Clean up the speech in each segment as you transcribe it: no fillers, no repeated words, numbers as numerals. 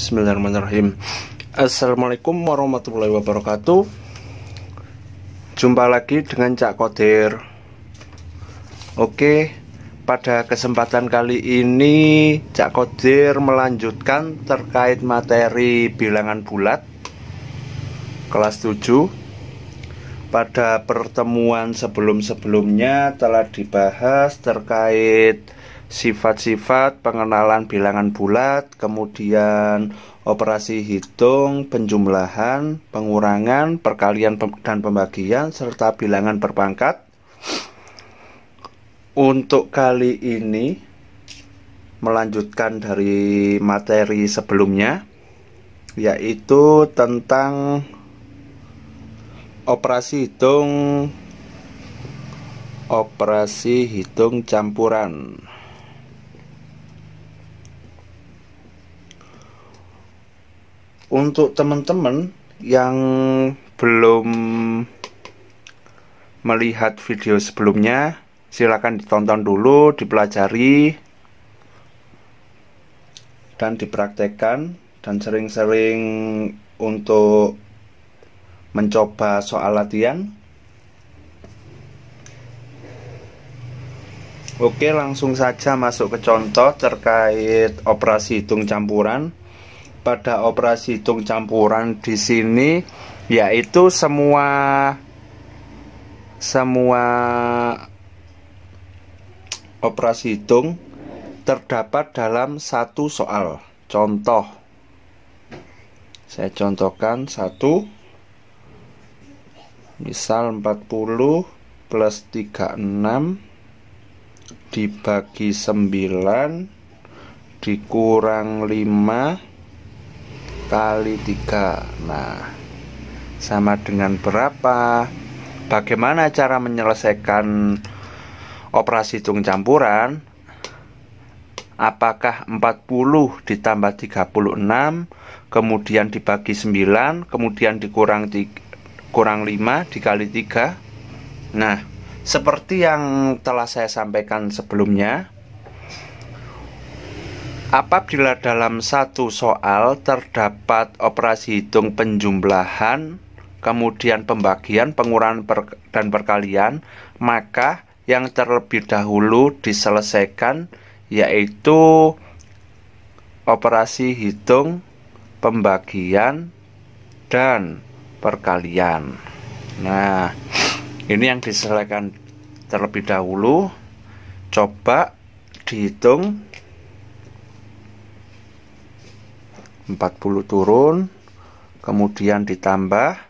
Bismillahirrahmanirrahim. Assalamualaikum warahmatullahi wabarakatuh. Jumpa lagi dengan Cak Kodir. Oke, pada kesempatan kali ini Cak Kodir melanjutkan terkait materi bilangan bulat kelas 7. Pada pertemuan sebelum-sebelumnya telah dibahas terkait sifat-sifat pengenalan bilangan bulat, kemudian operasi hitung, penjumlahan, pengurangan, perkalian dan pembagian, serta bilangan berpangkat. Untuk kali ini melanjutkan dari materi sebelumnya, yaitu tentang operasi hitung campuran. Untuk teman-teman yang belum melihat video sebelumnya, silakan ditonton dulu, dipelajari dan dipraktekkan, dan sering-sering untuk mencoba soal latihan. Oke, langsung saja masuk ke contoh terkait operasi hitung campuran. Pada operasi hitung campuran di sini, yaitu semua operasi hitung terdapat dalam satu soal. Contoh, saya contohkan satu, misal 40 plus 36 dibagi 9 dikurang 5 kali 3. Nah, sama dengan berapa? Bagaimana cara menyelesaikan operasi hitung campuran? Apakah 40 ditambah 36 kemudian dibagi 9 kemudian kurang 5 dikali 3? Nah, seperti yang telah saya sampaikan sebelumnya, apabila dalam satu soal terdapat operasi hitung penjumlahan, kemudian pembagian, pengurangan dan perkalian, maka yang terlebih dahulu diselesaikan yaitu operasi hitung pembagian dan perkalian. Nah, ini yang diselesaikan terlebih dahulu. Coba dihitung. 40 turun, kemudian ditambah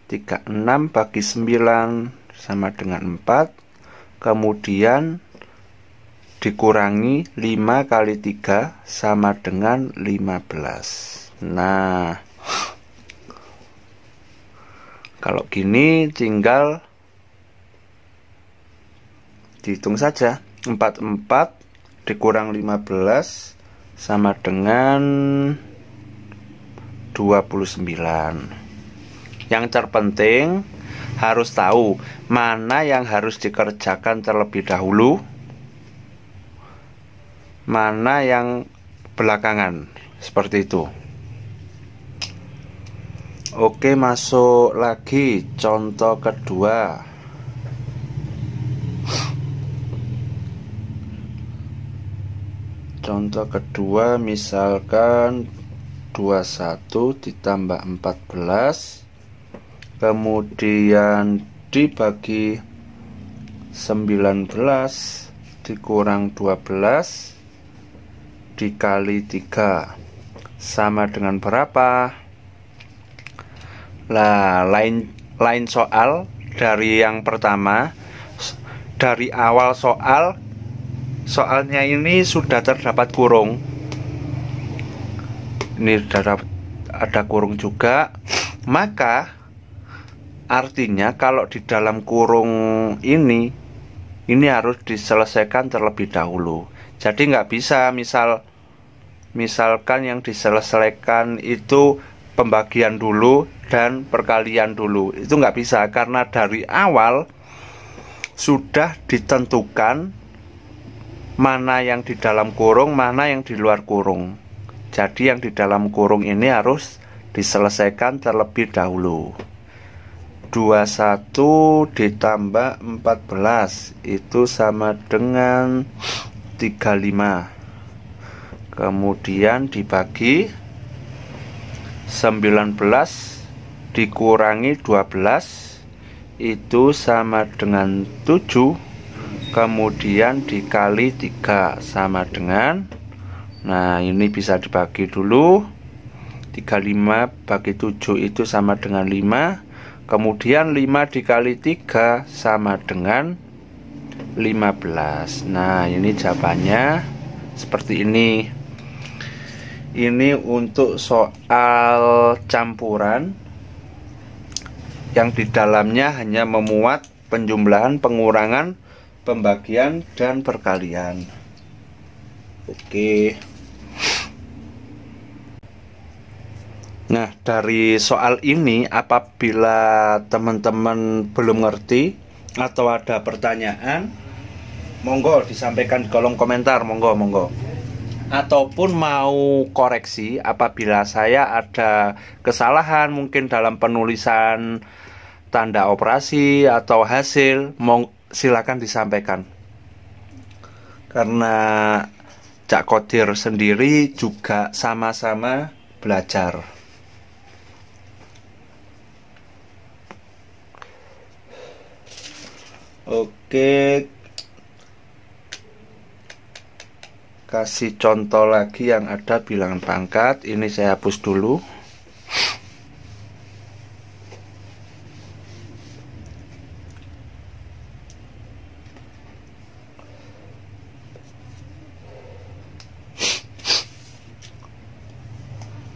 36 bagi 9 sama dengan 4, kemudian dikurangi 5 kali 3 sama dengan 15. Nah, kalau gini tinggal dihitung saja. 44 dikurang 15 sama dengan 29. Yang terpenting harus tahu mana yang harus dikerjakan terlebih dahulu, mana yang belakangan, seperti itu. Oke, masuk lagi contoh kedua. Contoh kedua, misalkan 21 ditambah 14 kemudian dibagi 19 dikurang 12 dikali 3 sama dengan berapa? Nah, lain soal dari yang pertama. Dari awal soalnya ini sudah terdapat kurung. Ini sudah ada kurung juga, maka artinya kalau di dalam kurung ini harus diselesaikan terlebih dahulu. Jadi nggak bisa misalkan yang diselesaikan itu pembagian dulu dan perkalian dulu. Itu nggak bisa, karena dari awal sudah ditentukan mana yang di dalam kurung, mana yang di luar kurung. Jadi yang di dalam kurung ini harus diselesaikan terlebih dahulu. 21 ditambah 14 itu sama dengan 35. Kemudian dibagi 19 dikurangi 12 itu sama dengan 7. Kemudian dikali 3 sama dengan, nah ini bisa dibagi dulu, 35 bagi 7 itu sama dengan 5. Kemudian 5 dikali 3 sama dengan 15. Nah ini jawabannya seperti ini. Ini untuk soal campuran yang di dalamnya hanya memuat penjumlahan, pengurangan, pembagian, dan perkalian. Oke. Nah, dari soal ini apabila teman-teman belum ngerti atau ada pertanyaan, monggo disampaikan di kolom komentar, monggo. Ataupun mau koreksi apabila saya ada kesalahan mungkin dalam penulisan tanda operasi atau hasil, silakan disampaikan. Karena Cak Kodir sendiri juga sama-sama belajar. Oke, kasih contoh lagi yang ada bilangan pangkat. Ini saya hapus dulu.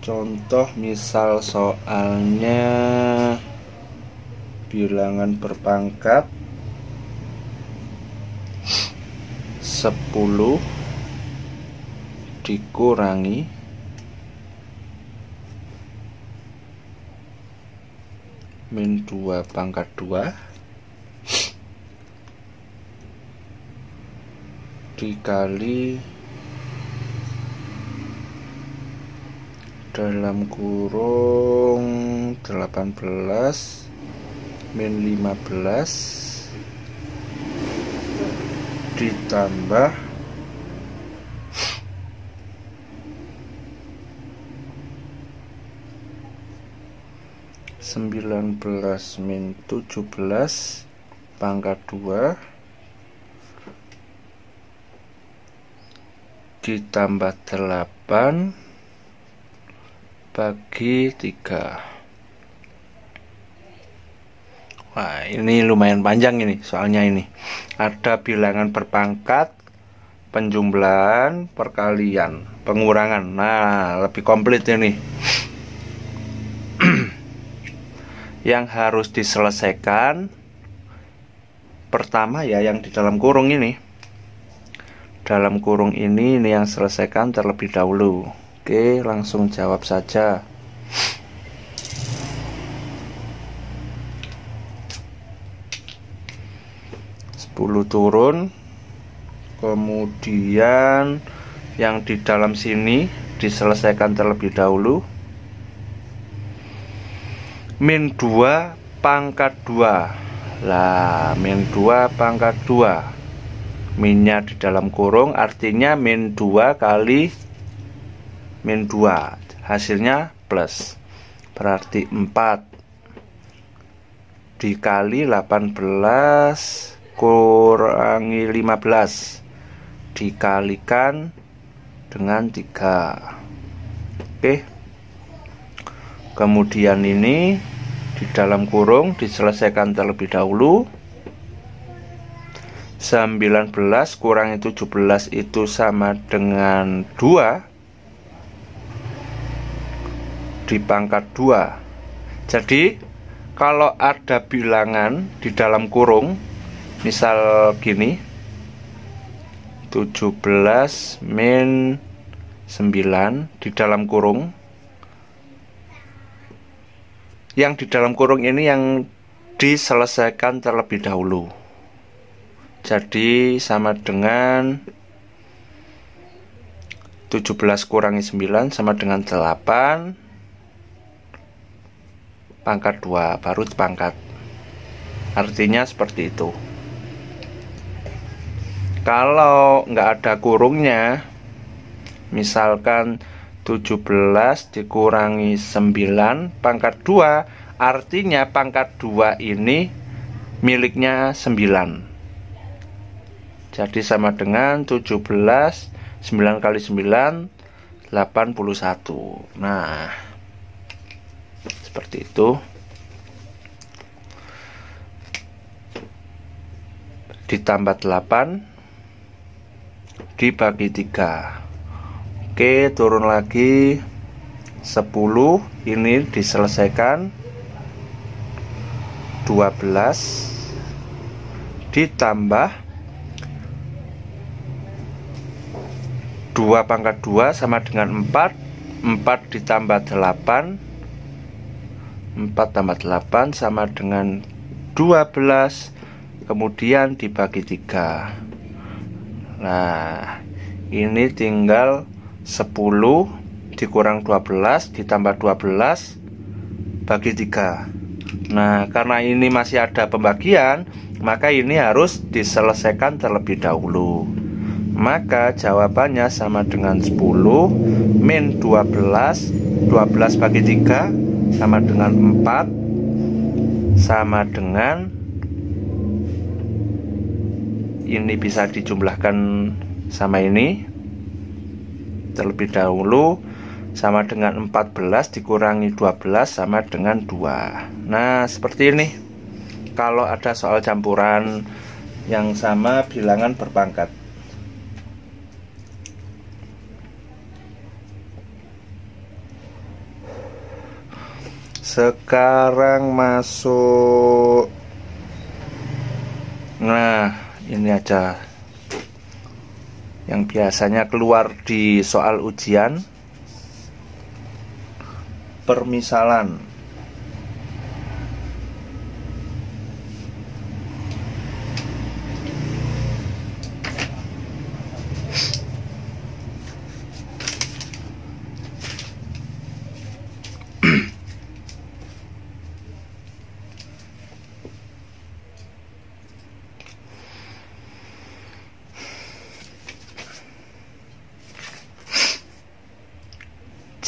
Contoh misal soalnya bilangan berpangkat 10 dikurangi min 2 pangkat 2 dikali dalam kurung 18 min 15 ditambah 19 min 17 pangkat 2 ditambah 8 bagi 3. Wah, ini lumayan panjang ini soalnya. Ini ada bilangan berpangkat, penjumlahan, perkalian, pengurangan. Nah, lebih komplit ini. Yang harus diselesaikan pertama ya yang di dalam kurung ini. Dalam kurung ini yang selesaikan terlebih dahulu. Oke, langsung jawab saja. 10 turun, kemudian yang di dalam sini diselesaikan terlebih dahulu. Min 2 pangkat 2. Lah, min 2 pangkat 2. Minnya di dalam kurung, artinya min 2 kali min 2. Hasilnya plus. Berarti 4 dikali 18 kurangi 15 dikalikan dengan 3. Oke. Kemudian ini di dalam kurung diselesaikan terlebih dahulu. 19 kurangi 17 itu sama dengan 2 dipangkat 2. Jadi kalau ada bilangan di dalam kurung, misal gini, 17 min 9 di dalam kurung. Yang di dalam kurung ini yang diselesaikan terlebih dahulu. Jadi sama dengan 17 kurangi 9 sama dengan 8 pangkat 2, baru pangkat. Artinya seperti itu. Kalau nggak ada kurungnya, misalkan 17 dikurangi 9 pangkat 2, artinya pangkat 2 ini miliknya 9. Jadi sama dengan 17, 9 kali 9, 81. Nah, seperti itu. Ditambah 8 dibagi 3. Oke, turun lagi 10. Ini diselesaikan. 12 ditambah 2 pangkat 2 sama dengan 4. 4 ditambah 8, 4 tambah 8 sama dengan 12. Kemudian dibagi 3. Nah, ini tinggal 10 dikurang 12 ditambah 12 bagi 3. Nah, karena ini masih ada pembagian, maka ini harus diselesaikan terlebih dahulu. Maka jawabannya sama dengan 10 min 12. 12 bagi 3 sama dengan 4, sama dengan, ini bisa dijumlahkan sama ini terlebih dahulu, sama dengan 14 dikurangi 12 sama dengan 2. Nah, seperti ini. Kalau ada soal campuran yang sama bilangan berpangkat. Sekarang masuk. Nah, ini aja yang biasanya keluar di soal ujian. Permisalan.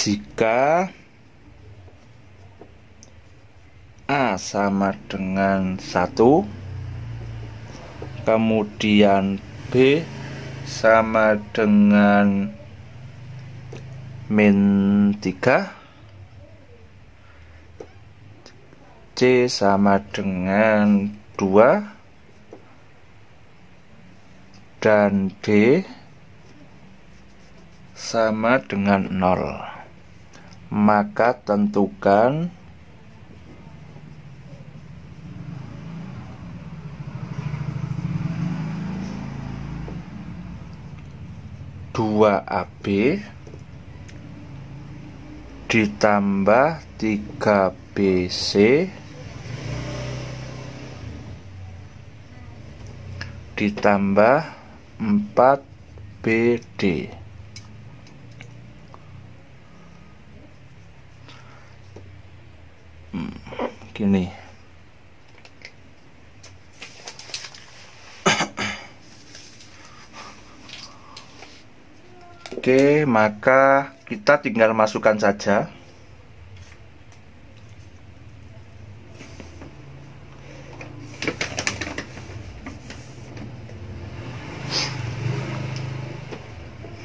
Jika A sama dengan 1, kemudian B sama dengan min 3, C sama dengan 2, dan D sama dengan 0. Maka tentukan dua AB ditambah 3BC ditambah 4BD. Gini. Oke, maka kita tinggal masukkan saja.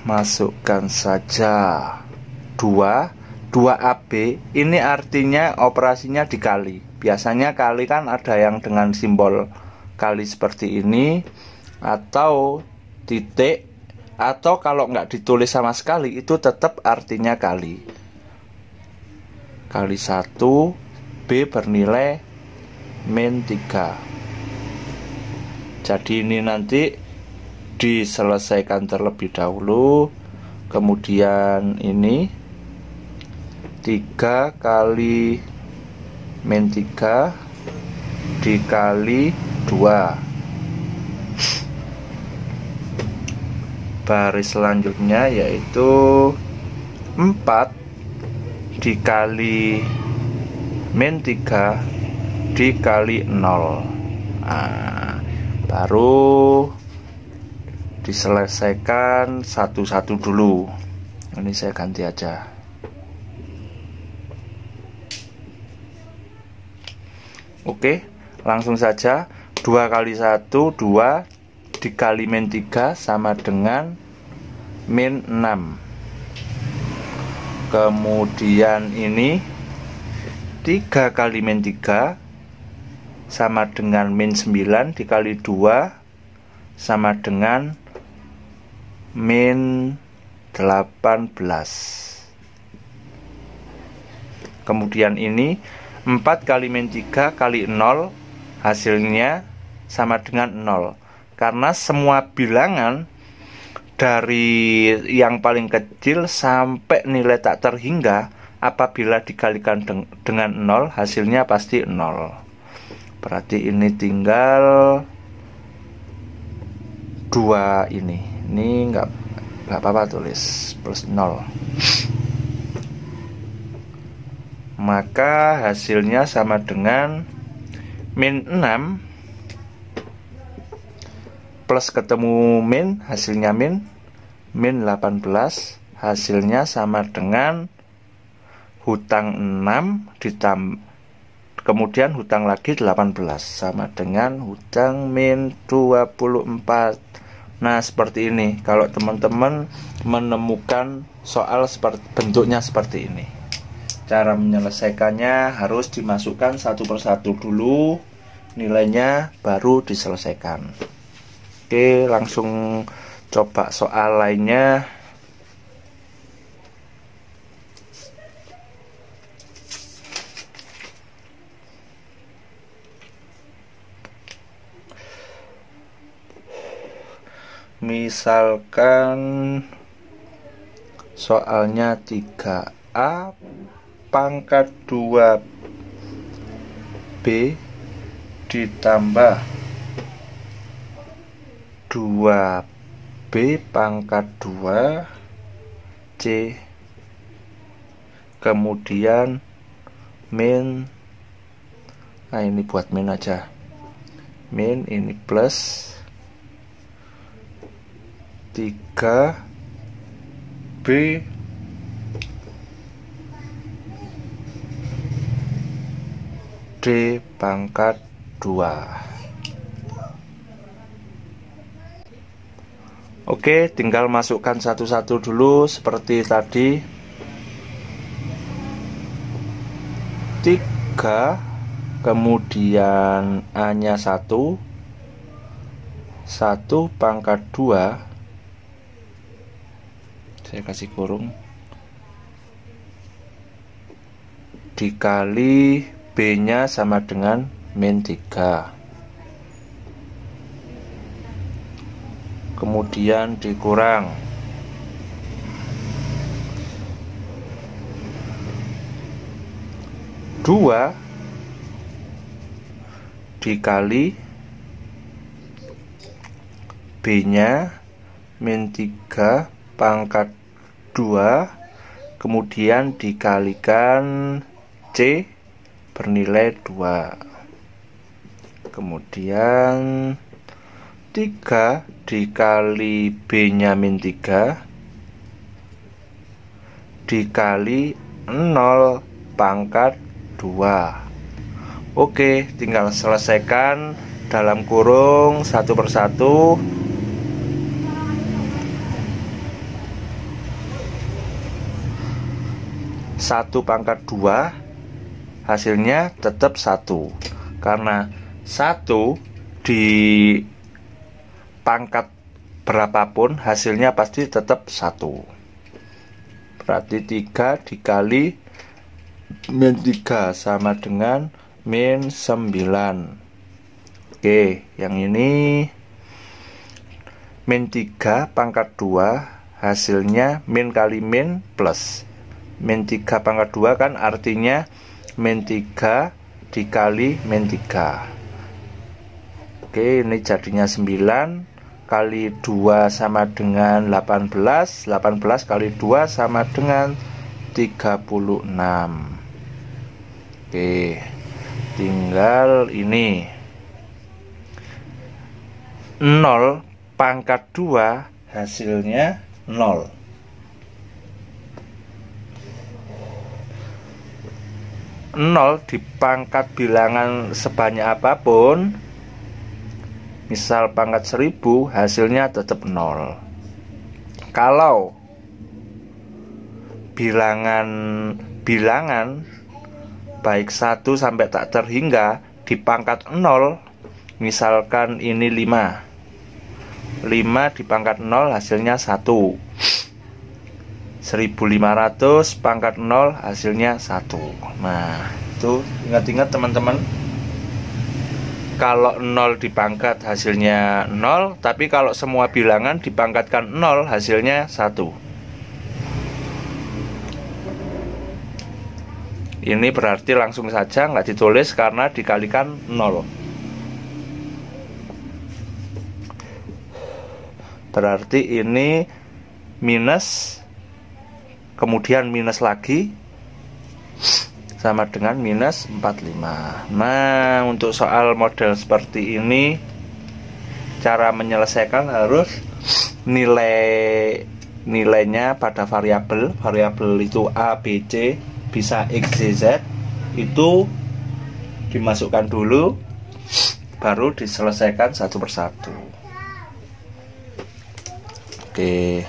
Masukkan saja 2AB. Ini artinya operasinya dikali. Biasanya kali kan ada yang dengan simbol kali seperti ini, atau titik, atau kalau nggak ditulis sama sekali itu tetap artinya kali. Kali 1, B bernilai min 3. Jadi ini nanti diselesaikan terlebih dahulu. Kemudian ini 3 kali min 3 dikali 2 Baris selanjutnya yaitu 4 dikali min 3 dikali 0. Nah, baru diselesaikan satu-satu dulu. Ini saya ganti aja. Oke, langsung saja. 2 kali 1 2 dikali min 3 sama dengan min 6. Kemudian ini 3 kali min 3 sama dengan min 9 dikali 2 sama dengan min 18. Kemudian ini 4 kali min 3 kali 0, hasilnya sama dengan 0. Karena semua bilangan dari yang paling kecil sampai nilai tak terhingga, apabila dikalikan dengan 0, hasilnya pasti 0. Berarti ini tinggal 2 ini. Ini nggak apa-apa tulis plus 0. Maka hasilnya sama dengan min 6 plus ketemu min, hasilnya min 18, hasilnya sama dengan hutang 6 kemudian hutang lagi 18 sama dengan hutang min 24. Nah, seperti ini kalau teman-teman menemukan soal bentuknya seperti ini. Cara menyelesaikannya harus dimasukkan satu persatu dulu nilainya, baru diselesaikan. Oke, langsung coba soal lainnya. Misalkan soalnya 3A pangkat 2B ditambah 2B pangkat 2C, kemudian min, nah ini buat min aja, min ini plus 3B D pangkat 2. Oke, tinggal masukkan satu-satu dulu seperti tadi. 3, kemudian A nya 1 pangkat 2, saya kasih kurung, dikali B nya sama dengan min 3, kemudian dikurang 2 dikali B nya min 3 pangkat 2, kemudian dikalikan C bernilai 2, kemudian 3 dikali B nya min 3 dikali 0 pangkat 2. Oke, tinggal selesaikan dalam kurung satu persatu. 1 pangkat 2 hasilnya tetap 1, karena 1 di pangkat berapapun hasilnya pasti tetap 1. Berarti 3 dikali min 3 sama dengan min 9. Oke, yang ini min 3 pangkat 2 hasilnya min kali min plus min 3 pangkat 2 kan artinya min 3 dikali min 3. Oke, ini jadinya 9, kali 2 sama dengan 18. 18 kali 2 sama dengan 36. Oke, tinggal ini 0 pangkat 2 hasilnya 0. 0 dipangkat bilangan sebanyak apapun, misal pangkat 1000, hasilnya tetap 0. Kalau bilangan baik 1 sampai tak terhingga dipangkat 0, misalkan ini 5 dipangkat 0 hasilnya 1. 1500 pangkat 0 hasilnya 1. Nah, itu ingat-ingat teman-teman. Kalau 0 dipangkat hasilnya 0, tapi kalau semua bilangan dipangkatkan 0 hasilnya 1. Ini berarti langsung saja nggak ditulis karena dikalikan 0. Berarti ini minus, kemudian minus lagi, sama dengan minus 45. Nah, untuk soal model seperti ini, cara menyelesaikan harus nilainya pada variabel itu A, B, C, bisa X, Y, Z, itu dimasukkan dulu, baru diselesaikan satu persatu. Oke,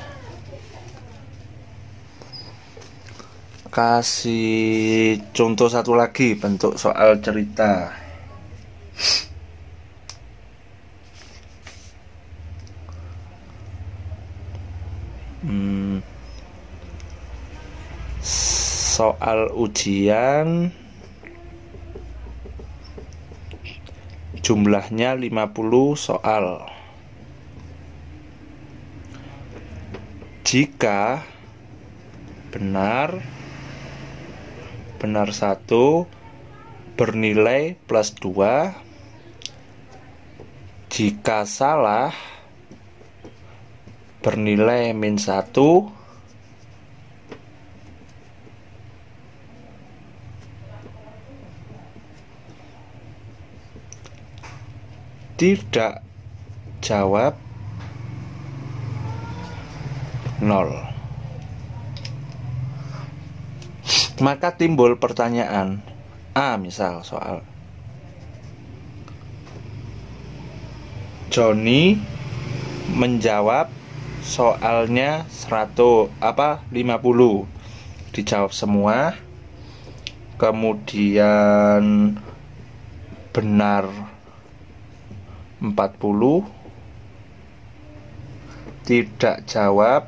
kasih contoh satu lagi bentuk soal cerita. Soal ujian jumlahnya 50 soal. Jika benar 1 bernilai plus 2, jika salah bernilai min 1, tidak jawab 0. Maka timbul pertanyaan A, misal soal Johnny menjawab soalnya 50, dijawab semua, kemudian benar 40, tidak jawab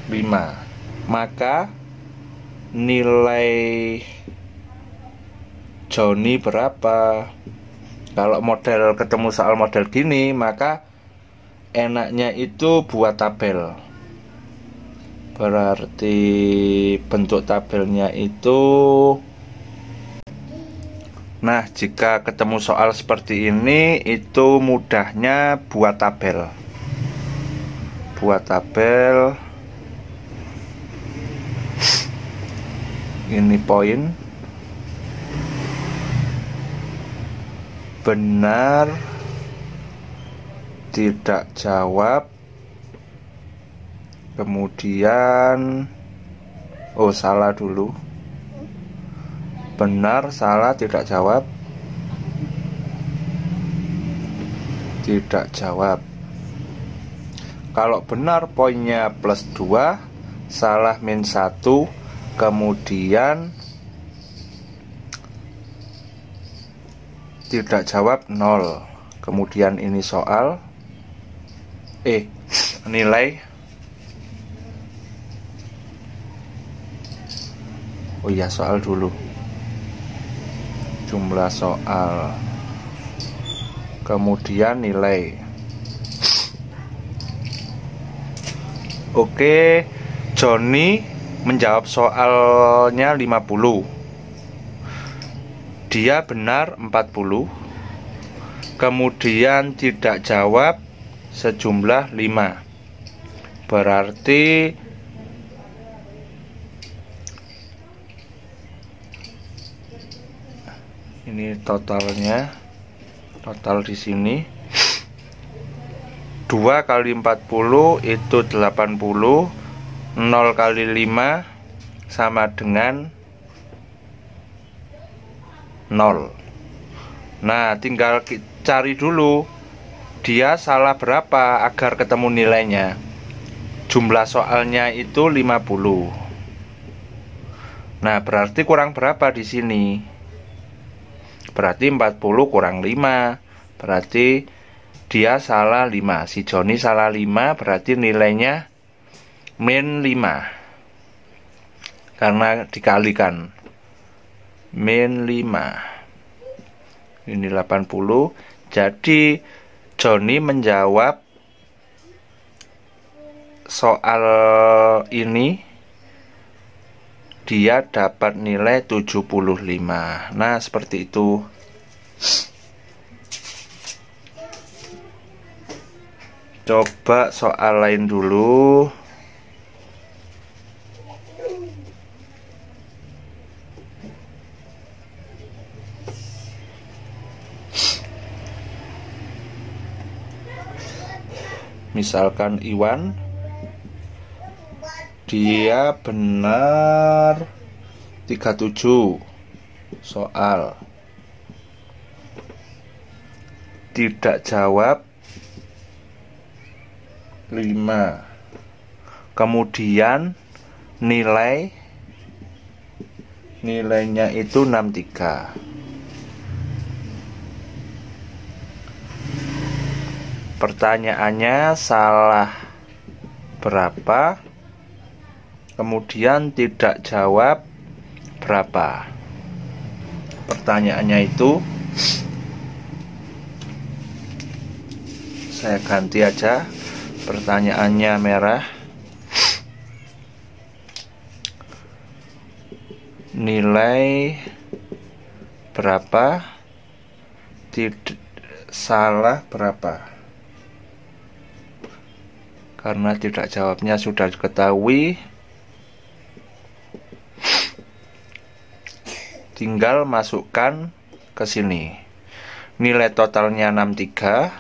5. Maka nilai Johnny berapa? Kalau model ketemu soal model gini, maka enaknya itu buat tabel. Berarti bentuk tabelnya itu, nah, jika ketemu soal seperti ini, itu mudahnya buat tabel. Ini poin. Benar, tidak jawab, kemudian salah dulu. Benar, salah, tidak jawab. Tidak jawab. Kalau benar poinnya plus 2, salah min 1, kemudian tidak jawab 0. Kemudian ini soal nilai. Soal dulu. Jumlah soal, kemudian nilai. Oke, Johnny menjawab soalnya 50. Dia benar 40. Kemudian tidak jawab sejumlah 5. Berarti ini totalnya, total di sini 2 kali 40 itu 80, 0 kali 5 sama dengan 0. Nah, tinggal cari dulu dia salah berapa agar ketemu nilainya. Jumlah soalnya itu 50. Nah, berarti kurang berapa di sini? Berarti 40 kurang 5. Berarti dia salah 5. Si Joni salah 5, berarti nilainya min 5. Karena dikalikan. Min 5. Ini 80. Jadi Joni menjawab soal ini, dia dapat nilai 75. Nah, seperti itu. Coba soal lain dulu. Misalkan Iwan, dia benar 37 soal. Tidak jawab 5. Kemudian nilainya itu 63. Pertanyaannya salah berapa? Kemudian tidak jawab berapa? Pertanyaannya itu saya ganti aja. Pertanyaannya merah. Nilai berapa? Salah berapa? Karena tidak jawabnya sudah diketahui, tinggal masukkan ke sini. Nilai totalnya 63.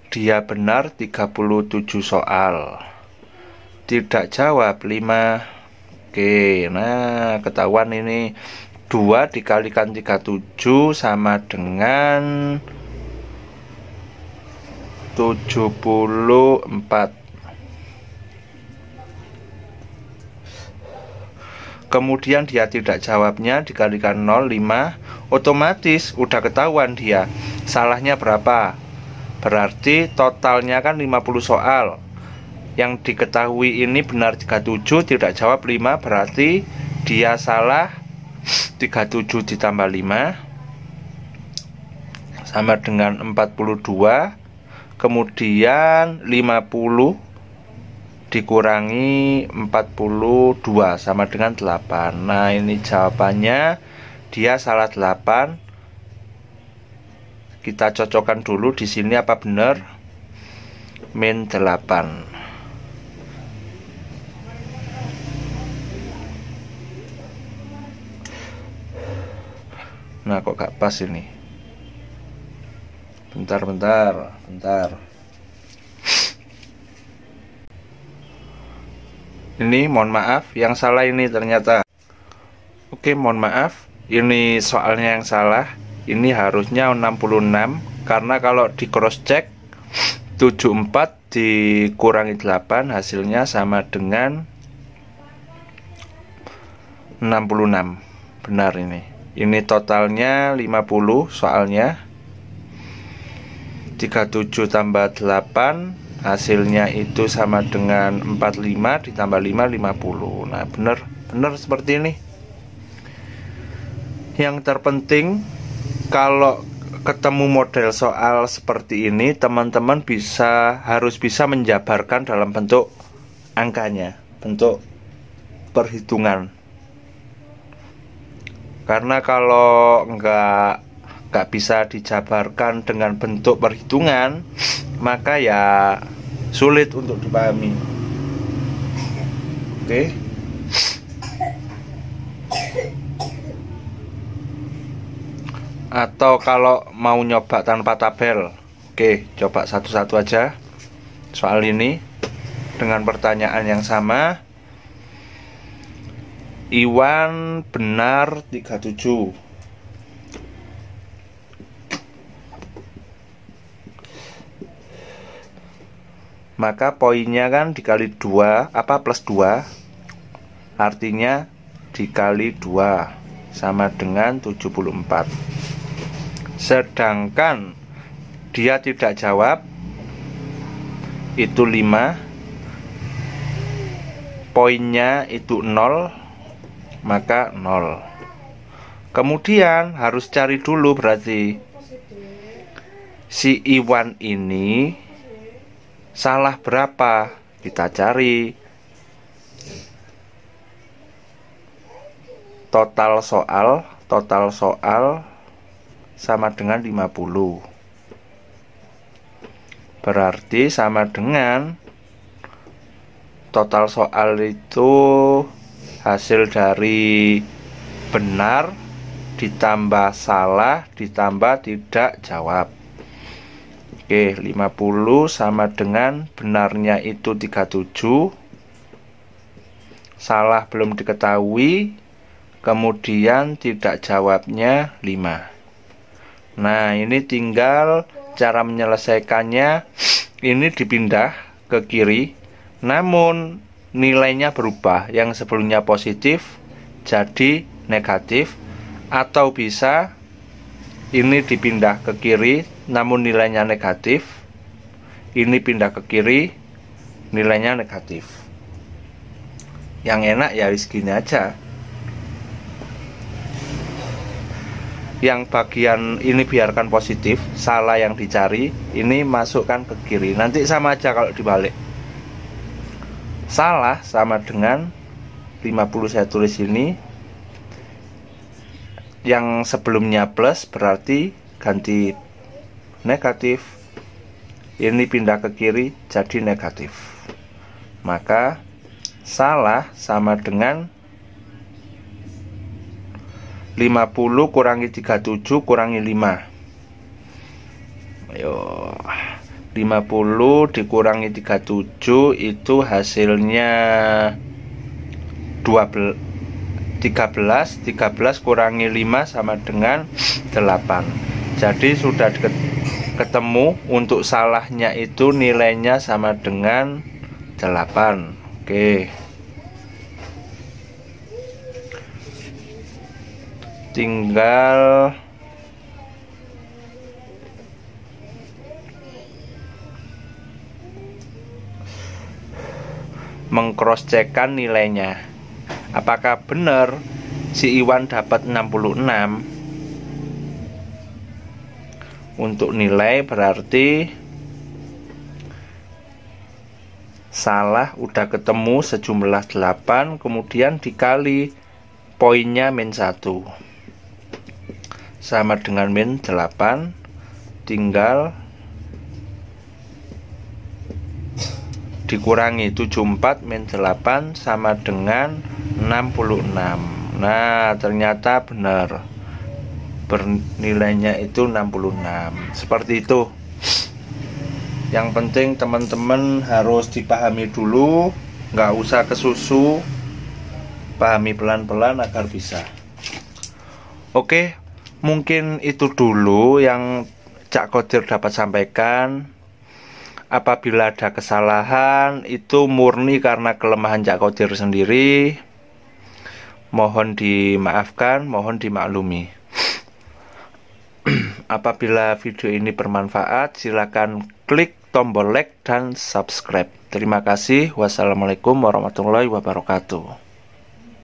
Dia benar 37 soal. Tidak jawab 5. Oke, nah ketahuan ini 2 dikalikan 37 sama dengan 74. Kemudian dia tidak jawabnya dikalikan 0, 5. Otomatis udah ketahuan dia salahnya berapa. Berarti totalnya kan 50 soal. Yang diketahui ini benar 37, tidak jawab 5. Berarti dia salah 37 ditambah 5 sama dengan 42. Kemudian 50 dikurangi 42 sama dengan 8. Nah, ini jawabannya dia salah 8. Kita cocokkan dulu di sini apa benar? Min 8. Nah, kok gak pas ini? Bentar. Ini mohon maaf, yang salah ini ternyata. Oke, mohon maaf. Ini soalnya yang salah. Ini harusnya 66. Karena kalau di cross check 74 dikurangi 8 hasilnya sama dengan 66. Benar ini. Ini totalnya 50 soalnya. 37 tambah 8 hasilnya itu sama dengan 45 ditambah 5, 50. Nah, benar seperti ini. Yang terpenting kalau ketemu model soal seperti ini, teman-teman harus bisa menjabarkan dalam bentuk angkanya, bentuk perhitungan. Karena kalau nggak bisa dijabarkan dengan bentuk perhitungan, maka ya sulit untuk dipahami. Oke. Atau kalau mau nyoba tanpa tabel, oke, coba satu-satu aja soal ini dengan pertanyaan yang sama. Iwan benar 37. Maka poinnya kan dikali 2, plus 2, artinya dikali 2 sama dengan 74. Sedangkan dia tidak jawab, itu 5, poinnya itu 0, maka 0. Kemudian harus cari dulu berarti si Iwan ini salah berapa. Kita cari total soal sama dengan 50. Berarti sama dengan total soal itu hasil dari benar ditambah salah ditambah tidak jawab. Oke, 50 sama dengan benarnya itu 37, salah belum diketahui, kemudian tidak jawabnya 5. Nah, ini tinggal cara menyelesaikannya. Ini dipindah ke kiri, namun nilainya berubah. Yang sebelumnya positif jadi negatif, atau bisa ini dipindah ke kiri namun nilainya negatif, ini pindah ke kiri nilainya negatif. Yang enak ya segini aja. Yang bagian ini biarkan positif, salah yang dicari, ini masukkan ke kiri. Nanti sama aja kalau dibalik. Salah sama dengan 50 saya tulis ini. Yang sebelumnya plus berarti ganti negatif. Ini pindah ke kiri jadi negatif. Maka salah sama dengan 50 kurangi 37 kurangi 5. Ayo, 50 dikurangi 37 itu hasilnya 13. 13 kurangi 5 sama dengan 8. Jadi sudah ketemu untuk salahnya itu nilainya sama dengan 8. Oke. Tinggal mengcross-checkkan nilainya. Apakah benar si Iwan dapat 66? Untuk nilai berarti salah udah ketemu sejumlah 8, kemudian dikali poinnya min 1 sama dengan min 8, tinggal dikurangi 74 min 8 sama dengan 66. Nah, ternyata benar, bernilainya itu 66. Seperti itu. Yang penting teman-teman harus dipahami dulu, nggak usah kesusu, pahami pelan-pelan agar bisa. Oke, mungkin itu dulu yang Cak Qadir dapat sampaikan. Apabila ada kesalahan, itu murni karena kelemahan Cak Qadir sendiri. Mohon dimaafkan, mohon dimaklumi. Apabila video ini bermanfaat, silakan klik tombol like dan subscribe. Terima kasih. Wassalamualaikum warahmatullahi wabarakatuh.